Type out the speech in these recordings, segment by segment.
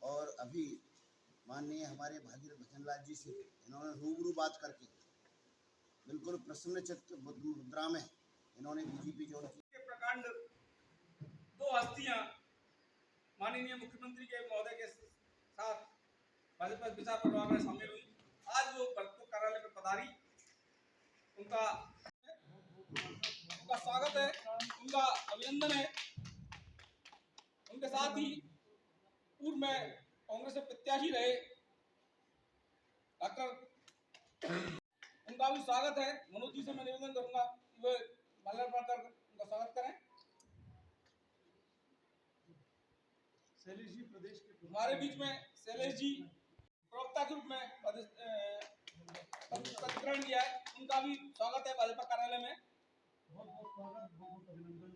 और अभी माननीय हमारे भागीरथ भजनलाल जी से इन्होंने रूबरू बात करके बिल्कुल प्रसन्नचित्त मुद्रा में इन्होंने बीजेपी ज्वाइन की। प्रकांड दो हस्तियां माननीय मुख्यमंत्री के महोदय के साथ भाजपा विचार परिवार में शामिल हुई। आज वो भरतपुर कार्यालय में पधारी, उनका स्वागत है, उनका अभिनंदन है। उनके साथ ही पूर्व में कांग्रेस में प्रत्याशी रहे डॉक्टर, उनका भी स्वागत है। मनोज जी से मैं निवेदन करूंगा कि वे माल्यार्पण कर उनका स्वागत करें। शैलेश जी प्रदेश के हमारे बीच में शैलेश जी प्रवक्ता के रूप में पंजीकरण किया है, उनका भी स्वागत है भाजपा कार्यालय में। बहुत बहुत स्वागत, बहुत बहुत अभिनंदन।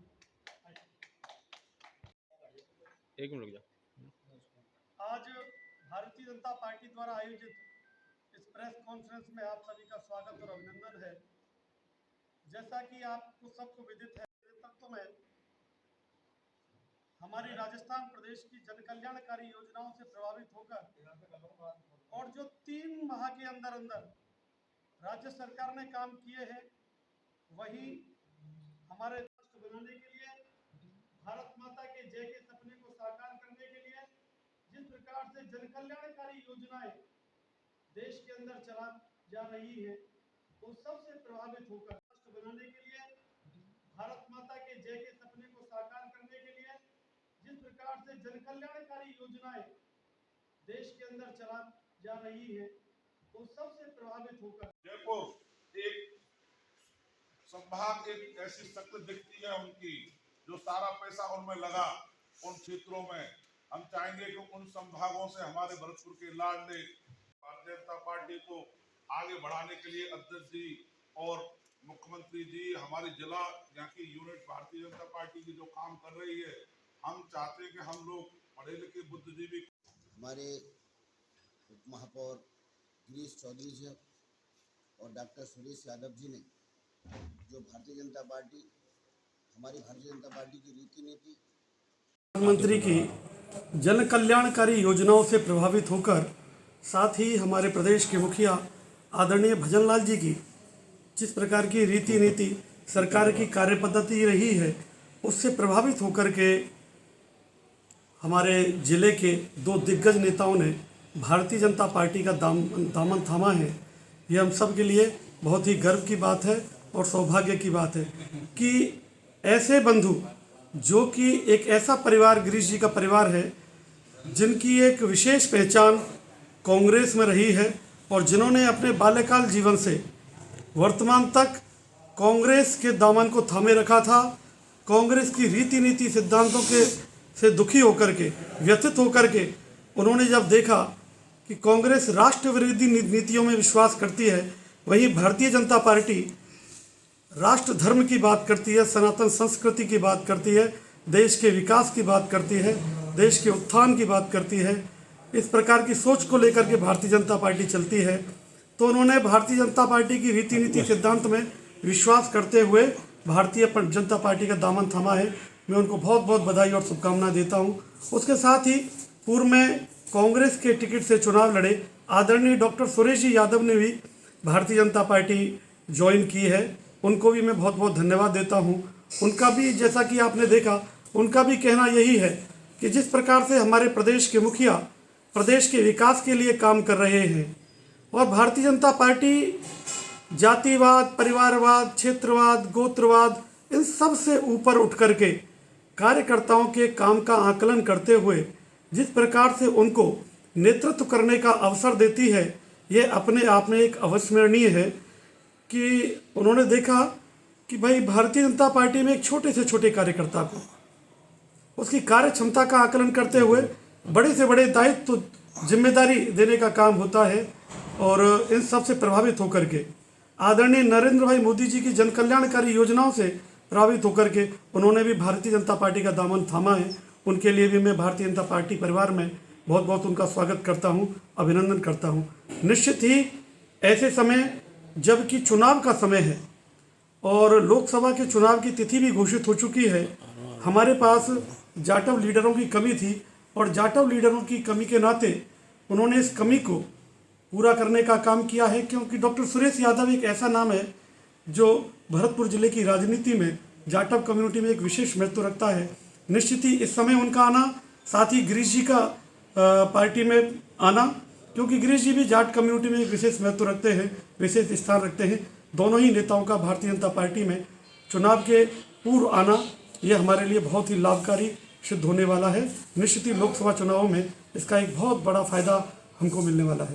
एक मिनट रुक जाओ। आज भारतीय जनता पार्टी द्वारा आयोजित इस प्रेस कॉन्फ्रेंस में आप सभी का स्वागत और अभिनंदन है। जैसा कि आपको सबको विदित है, नेतृत्व में हमारी राजस्थान प्रदेश की जन कल्याणकारी योजनाओं से प्रभावित होकर और जो 3 माह के अंदर अंदर राज्य सरकार ने काम किए हैं, वही हमारे राष्ट्र बनाने के लिए, भारत माता के जय के सपने को साकार करने के लिए जिस प्रकार से जन कल्याणकारी योजनाएं देश के अंदर चला जा रही है, वो सबसे प्रभावित होकर राष्ट्र बनाने के लिए, भारत माता के जय के सपने को साकार करने के लिए जिस प्रकार से जन कल्याणकारी योजनाएं देश के अंदर चला जा रही है, वो सबसे प्रभावित होकर जयपुर एक संभाग, एक ऐसी शक्ल दिखती है उनकी, जो सारा पैसा उनमें लगा उन क्षेत्रों में। हम चाहेंगे कि उन संभागों से हमारे भरतपुर के लाडले भारतीय जनता पार्टी को आगे बढ़ाने के लिए अध्यक्ष जी और मुख्यमंत्री जी, हमारी जिला यहाँ की यूनिट भारतीय जनता पार्टी की जो काम कर रही है, हम चाहते हैं कि हम लोग पढ़े लिखे बुद्धिजीवी। हमारे उप महापौर गिरीश चौधरी जी और डॉक्टर सुरेश यादव जी ने जो भारतीय जनता पार्टी, हमारी भारतीय जनता पार्टी की रीति नीति, प्रधानमंत्री की जन कल्याणकारी योजनाओं से प्रभावित होकर, साथ ही हमारे प्रदेश के मुखिया आदरणीय भजनलाल जी की जिस प्रकार की रीति नीति सरकार की कार्यपद्धति रही है, उससे प्रभावित होकर के हमारे जिले के 2 दिग्गज नेताओं ने भारतीय जनता पार्टी का दामन थामा है। ये हम सब के लिए बहुत ही गर्व की बात है और सौभाग्य की बात है कि ऐसे बंधु, जो कि एक ऐसा परिवार, गिरीश जी का परिवार है, जिनकी एक विशेष पहचान कांग्रेस में रही है और जिन्होंने अपने बाल्यकाल जीवन से वर्तमान तक कांग्रेस के दामन को थामे रखा था। कांग्रेस की रीति नीति सिद्धांतों के से दुखी होकर के, व्यथित होकर के उन्होंने जब देखा कि कांग्रेस राष्ट्र विरोधी नीतियों में विश्वास करती है, वहीं भारतीय जनता पार्टी राष्ट्र धर्म की बात करती है, सनातन संस्कृति की बात करती है, देश के विकास की बात करती है, देश के उत्थान की बात करती है, इस प्रकार की सोच को लेकर के भारतीय जनता पार्टी चलती है, तो उन्होंने भारतीय जनता पार्टी की रीति नीति सिद्धांत में विश्वास करते हुए भारतीय जनता पार्टी का दामन थामा है। मैं उनको बहुत बहुत बधाई और शुभकामनाएं देता हूं। उसके साथ ही पूर्व में कांग्रेस के टिकट से चुनाव लड़े आदरणीय डॉक्टर सुरेश जी यादव ने भी भारतीय जनता पार्टी ज्वाइन की है, उनको भी मैं बहुत बहुत धन्यवाद देता हूं। उनका भी, जैसा कि आपने देखा, उनका भी कहना यही है कि जिस प्रकार से हमारे प्रदेश के मुखिया प्रदेश के विकास के लिए काम कर रहे हैं और भारतीय जनता पार्टी जातिवाद, परिवारवाद, क्षेत्रवाद, गोत्रवाद, इन सब से ऊपर उठ करके कार्यकर्ताओं के काम का आकलन करते हुए जिस प्रकार से उनको नेतृत्व करने का अवसर देती है, ये अपने आप में एक अविस्मरणीय है कि उन्होंने देखा कि भाई भारतीय जनता पार्टी में एक छोटे से छोटे कार्यकर्ता को उसकी कार्य क्षमता का आकलन करते हुए बड़े से बड़े दायित्व, जिम्मेदारी देने का काम होता है। और इन सब से प्रभावित होकर के आदरणीय नरेंद्र भाई मोदी जी की जन कल्याणकारी योजनाओं से प्रभावित होकर के उन्होंने भी भारतीय जनता पार्टी का दामन थामा है। उनके लिए भी मैं भारतीय जनता पार्टी परिवार में बहुत बहुत उनका स्वागत करता हूं, अभिनंदन करता हूं। निश्चित ही ऐसे समय जबकि चुनाव का समय है और लोकसभा के चुनाव की तिथि भी घोषित हो चुकी है, हमारे पास जाटव लीडरों की कमी थी और जाटव लीडरों की कमी के नाते उन्होंने इस कमी को पूरा करने का काम किया है, क्योंकि डॉक्टर सुरेश यादव एक ऐसा नाम है जो भरतपुर जिले की राजनीति में जाटव कम्युनिटी में एक विशेष महत्व रखता है। निश्चित ही इस समय उनका आना, साथ ही गिरीश जी का पार्टी में आना, क्योंकि गिरीश जी भी जाट कम्युनिटी में एक विशेष महत्व रखते हैं, विशेष स्थान रखते हैं। दोनों ही नेताओं का भारतीय जनता पार्टी में चुनाव के पूर्व आना ये हमारे लिए बहुत ही लाभकारी सिद्ध होने वाला है। निश्चित ही लोकसभा चुनावों में इसका एक बहुत बड़ा फायदा हमको मिलने वाला है।